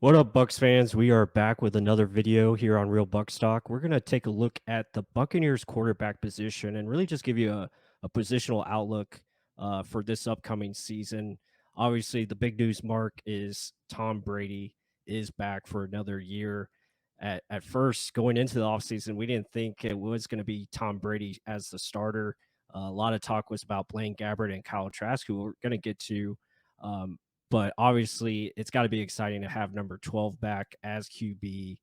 What up, Bucks fans? We are back with another video here on Real Bucks Talk. We're going to take a look at the Buccaneers quarterback position and really just give you a positional outlook for this upcoming season. Obviously, the big news mark is Tom Brady is back for another year. At first, going into the offseason, we didn't think it was going to be Tom Brady as the starter. A lot of talk was about Blaine Gabbert and Kyle Trask, who we're going to get to. Um, but obviously, it's got to be exciting to have number 12 back as QB.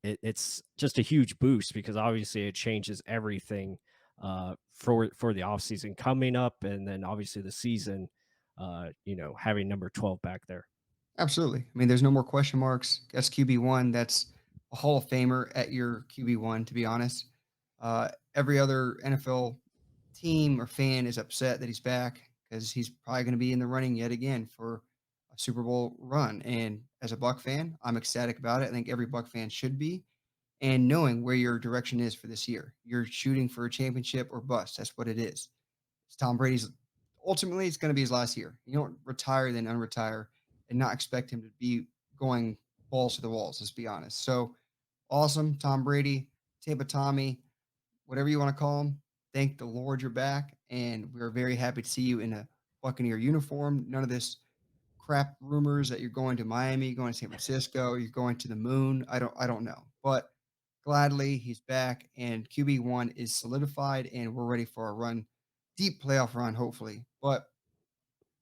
It's just a huge boost because obviously it changes everything for the offseason coming up, and then obviously the season. Having number 12 back there. Absolutely. I mean, there's no more question marks. That's QB1. That's a Hall of Famer at your QB1, to be honest. Every other NFL team or fan is upset that he's back because he's probably going to be in the running yet again for a Super Bowl run. And as a Buck fan, I'm ecstatic about it. I think every Buck fan should be. And knowing where your direction is for this year, you're shooting for a championship or bust. That's what it is. It's Tom Brady's ultimately it's going to be his last year. You don't retire then unretire and not expect him to be going balls to the walls. Let's be honest. So awesome, Tom Brady, Tampa Tommy, whatever you want to call him. Thank the Lord you're back, and we're very happy to see you in a Buccaneer uniform. None of this crap rumors that you're going to Miami, going to San Francisco, you're going to the moon. I don't know, but gladly he's back, and QB1 is solidified, and we're ready for a run, deep playoff run, hopefully. But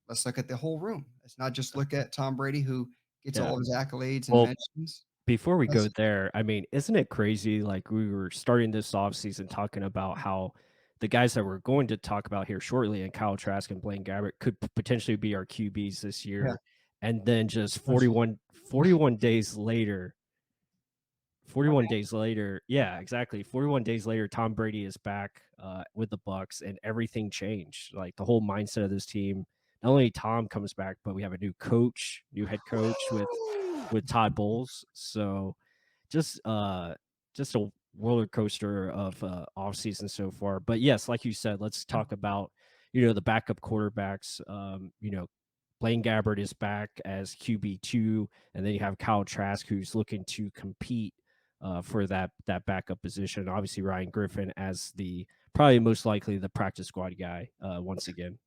let's look at the whole room. Let's not just look at Tom Brady, who gets Yeah. all of his accolades and Well, mentions. before we go Let's there, I mean, isn't it crazy? Like we were starting this offseason talking about how the guys that we're going to talk about here shortly, and Kyle Trask and Blaine Gabbert could potentially be our QBs this yeah, year. And then just that's 41 days later, my 41 bad. days later, yeah, exactly. 41 days later, Tom Brady is back with the Bucks, and everything changed. Like the whole mindset of this team. Not only Tom comes back, but we have a new coach, new head coach with Todd Bowles. So just a roller coaster of off season so far. But yes, like you said, let's talk about the backup quarterbacks. Blaine Gabbert is back as QB2, and then you have Kyle Trask who's looking to compete for that backup position. Obviously, Ryan Griffin as the probably most likely the practice squad guy once again.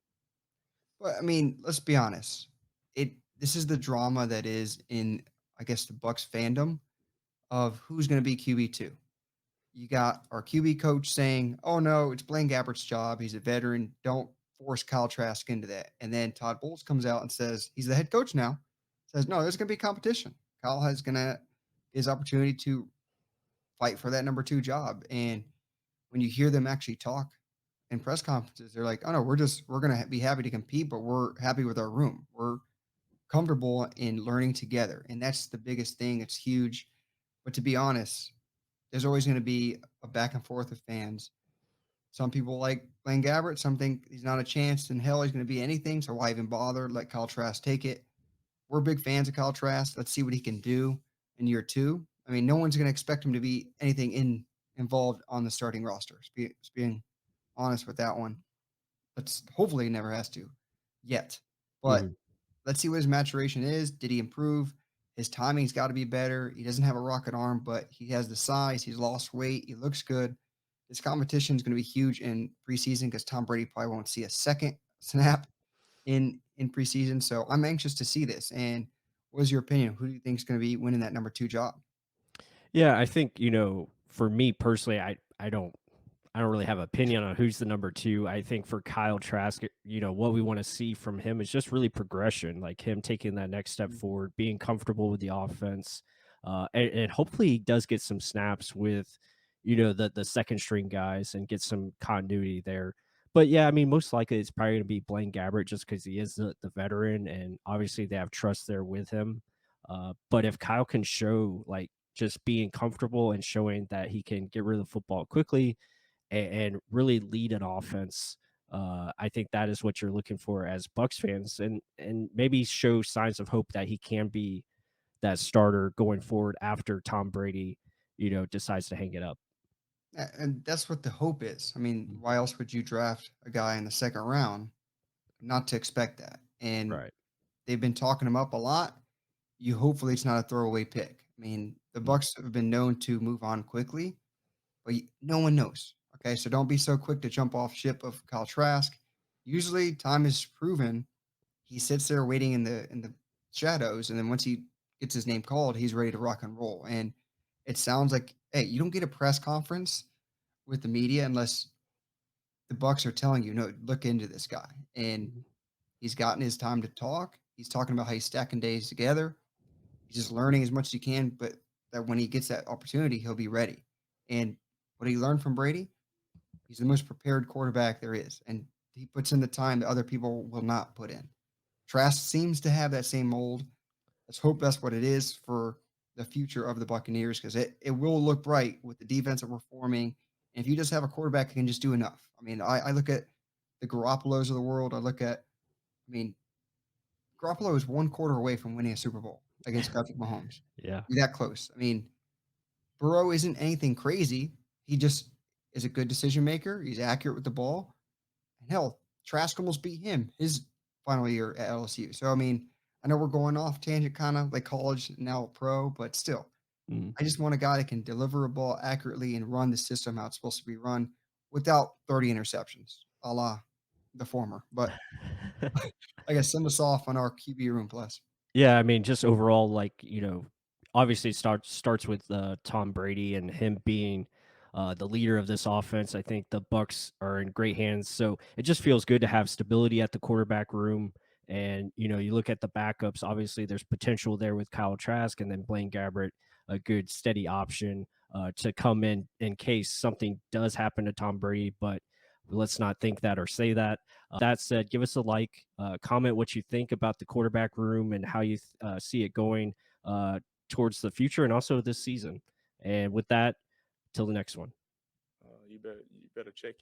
But I mean, let's be honest. This is the drama that is in, I guess, the Bucks fandom of who's going to be QB2. You got our QB coach saying, "Oh no, it's Blaine Gabbert's job. He's a veteran. Don't force Kyle Trask into that." And then Todd Bowles comes out and says he's the head coach now. Says, "No, there's going to be competition. Kyle has going to his opportunity to fight for that number two job." And when you hear them actually talk in press conferences, they're like, "Oh no, we're going to be happy to compete, but we're happy with our room. We're comfortable in learning together." And that's the biggest thing. It's huge. But to be honest, there's always going to be a back and forth with fans. Some people like Blaine Gabbert. Some think he's not a chance in hell he's going to be anything. So why even bother? Let Kyle Trask take it. We're big fans of Kyle Trask. Let's see what he can do in year two. I mean, no one's going to expect him to be anything involved on the starting roster. Being honest with that one. Let's hopefully he never has to yet. But Mhm. let's see what his maturation is. Did he improve? His timing's got to be better. He doesn't have a rocket arm, but he has the size. He's lost weight. He looks good. This competition is going to be huge in preseason because Tom Brady probably won't see a second snap in preseason. So I'm anxious to see this. And what is your opinion? Who do you think is going to be winning that number two job? Yeah, I think for me personally, I don't really have an opinion on who's the number two. I think for Kyle Trask, what we want to see from him is just really progression, like him taking that next step Mm. forward, being comfortable with the offense, and hopefully he does get some snaps with, the second string guys and get some continuity there. But yeah, I mean, most likely it's probably going to be Blaine Gabbert just because he is the veteran, and obviously they have trust there with him. But if Kyle can show like just being comfortable and showing that he can get rid of the football quickly and really lead an offense. I think that is what you're looking for as Bucks fans, and maybe show signs of hope that he can be that starter going forward after Tom Brady, decides to hang it up. And that's what the hope is. I mean, Mhm. why else would you draft a guy in the second round not to expect that? And Right. they've been talking him up a lot. you hopefully it's not a throwaway pick. I mean, the Mm, Bucks have been known to move on quickly, but no one knows. Okay, so don't be so quick to jump off ship of Kyle Trask. Usually, time is proven. He sits there waiting in the shadows, and then once he gets his name called, he's ready to rock and roll. And it sounds like, hey, you don't get a press conference with the media unless the Bucks are telling you, no, look into this guy. And mm. he's gotten his time to talk. He's talking about how he's stacking days together. He's just learning as much as he can, but that when he gets that opportunity, he'll be ready. And what he learned from Brady, he's the most prepared quarterback there is. And he puts in the time that other people will not put in. Trask seems to have that same mold. Let's hope that's what it is for the future of the Buccaneers because it will look bright with the defense that we're forming. And if you just have a quarterback who can just do enough, I mean, I look at the Garoppolos of the world. I look at, I mean, Garoppolo is one quarter away from winning a Super Bowl against Patrick Mahomes. Yeah. Be that close. I mean, Burrow isn't anything crazy. He just is a good decision maker. He's accurate with the ball. And hell, Trask almost beat him his final year at LSU. So I mean, I know we're going off tangent, kind of like college now pro, but still, Mm. I just want a guy that can deliver a ball accurately and run the system how it's supposed to be run without 30 interceptions, a la the former. But I guess send us off on our QB room plus. Yeah, I mean, just overall, like, obviously it starts with Tom Brady and him being the leader of this offense. I think the Bucks are in great hands. So it just feels good to have stability at the quarterback room. And you look at the backups. Obviously, there's potential there with Kyle Trask and then Blaine Gabbert, a good steady option to come in case something does happen to Tom Brady. But let's not think that or say that. That said, give us a like, comment what you think about the quarterback room and how you see it going uh, towards the future and also this season. And with that, till the next one. You better check